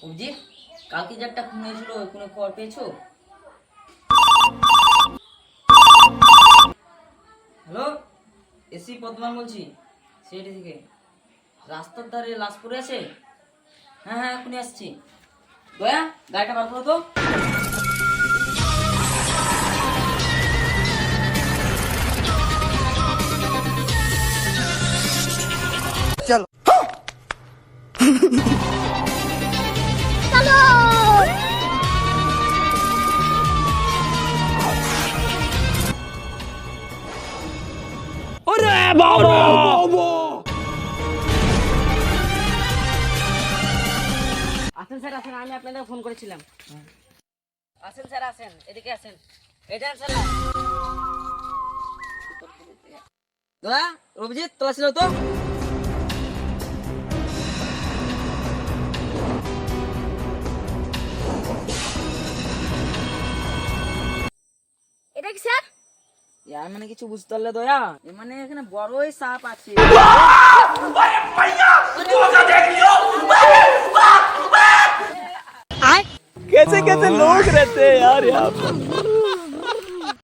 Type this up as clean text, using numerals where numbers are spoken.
অভিজিৎ, কালকে যে একটা খুন হয়েছিল ওই খুনের খবর পেয়েছো? হ্যালো, এসি পদ্মান বলছি, সিআইডি থেকে। রাস্তার ধারে লাশ পড়ে আছে। হ্যাঁ হ্যাঁ, এখনই আসছি। দয়া, গাড়িটা বার করো তো। চলো। আসেন স্যার, আসেন, আমি আপনাদের ফোন করেছিলাম। আসেন স্যার, আসেন, এদিকে আসেন। এটা স্যার দয়া, অভিজিৎ তোলা ছিল তো। এটা কি স্যার? ইয়ার মানে কিছু বুঝতে পারলে দয়া, এ মানে এখানে বড়ই সাপ আছে। कैसे कैसे लोग रहते हैं यार यहाँ पर।